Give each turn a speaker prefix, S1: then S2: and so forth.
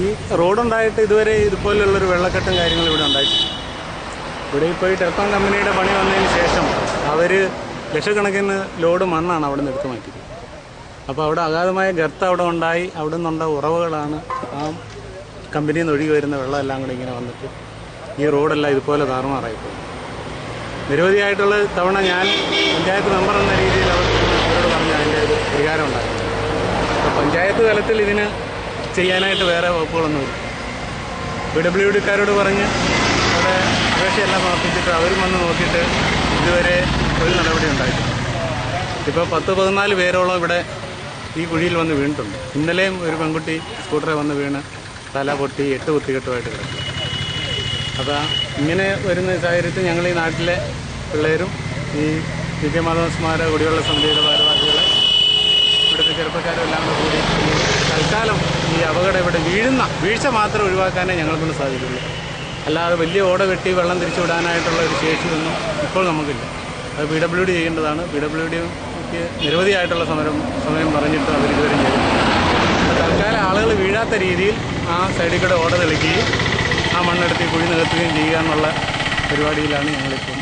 S1: ഈ റോഡുണ്ടായിട്ട് ഇതുവരെ ഇതുപോലുള്ളൊരു വെള്ളക്കെട്ടും കാര്യങ്ങളും ഇവിടെ ഉണ്ടായിട്ടില്ല. ഇവിടെ ഇപ്പോൾ ഈ ടെലികോം കമ്പനിയുടെ പണി വന്നതിന് ശേഷം അവർ ലക്ഷക്കണക്കിന് ലോഡ് മണ്ണാണ് അവിടെ നിന്ന് എടുത്തു മാറ്റിയത്. അപ്പോൾ അവിടെ അഗാധമായ ഗർത്തം അവിടെ ഉണ്ടായി. അവിടെ നിന്നുണ്ട ഉറവുകളാണ് ആ കമ്പനിയിൽ നിന്ന് ഒഴുകി വരുന്ന വെള്ളമെല്ലാം കൂടെ ഇങ്ങനെ വന്നിട്ട് ഈ റോഡെല്ലാം ഇതുപോലെ താറുമാറായിപ്പോയി. നിരവധിയായിട്ടുള്ള തവണ ഞാൻ പഞ്ചായത്ത് മെമ്പർ എന്ന രീതിയിൽ അവരോട് പറഞ്ഞ് അതിൻ്റെ ഒരു പരിഹാരം ഉണ്ടായിരുന്നു. അപ്പോൾ പഞ്ചായത്ത് തലത്തിൽ ഇതിന് ചെയ്യാനായിട്ട് വേറെ വകുപ്പുകളൊന്നുമില്ല. PWDക്കാരോട് പറഞ്ഞ് അവിടെ അപേക്ഷയെല്ലാം സമർപ്പിച്ചിട്ട് അവരും വന്ന് നോക്കിയിട്ട് ഇതുവരെ ഒരു നടപടി ഉണ്ടായിട്ടില്ല. ഇപ്പോൾ 10-14 പേരോളം ഇവിടെ ഈ കുഴിയിൽ വന്ന് വീണിട്ടുണ്ട്. ഇന്നലെയും ഒരു പെൺകുട്ടി സ്കൂട്ടറിൽ വന്ന് വീണ് തല പൊട്ടി 8 കുത്തിക്കെട്ടുമായിട്ട് കിടക്കും. അപ്പോൾ ഇങ്ങനെ വരുന്ന സാഹചര്യത്തിൽ ഞങ്ങൾ ഈ നാട്ടിലെ പിള്ളേരും ഈ വിദ്യാമാധവ സ്മാരക കുടിവെള്ള സമിതിയുടെ ഭാരവാഹികളെ ഇവിടുത്തെ ചെറുപ്പക്കാരും എല്ലാം കൂടി തൽക്കാലം ഈ അപകടം ഇവിടെ വീഴ്ച മാത്രം ഒഴിവാക്കാനേ ഞങ്ങൾക്കൊണ്ട് സാധിക്കുള്ളൂ. അല്ലാതെ വലിയ ഓട വെട്ടി വെള്ളം തിരിച്ചു വിടാനായിട്ടുള്ള ഒരു ശേഷിയൊന്നും ഇപ്പോൾ നമുക്കില്ല. അത് PWD ചെയ്യേണ്ടതാണ്. PWDക്ക് നിരവധിയായിട്ടുള്ള സമയം പറഞ്ഞിട്ട് അവരിതുവരെ ചെയ്തിട്ടുണ്ട്. അപ്പോൾ തൽക്കാലം ആളുകൾ വീഴാത്ത രീതിയിൽ ആ സൈഡിൽ കൂടെ ഓട തെളിക്കുകയും ആ മണ്ണെടുത്ത് കുഴി നികത്തുകയും ചെയ്യുക എന്നുള്ള പരിപാടിയിലാണ് ഞങ്ങളിപ്പോൾ.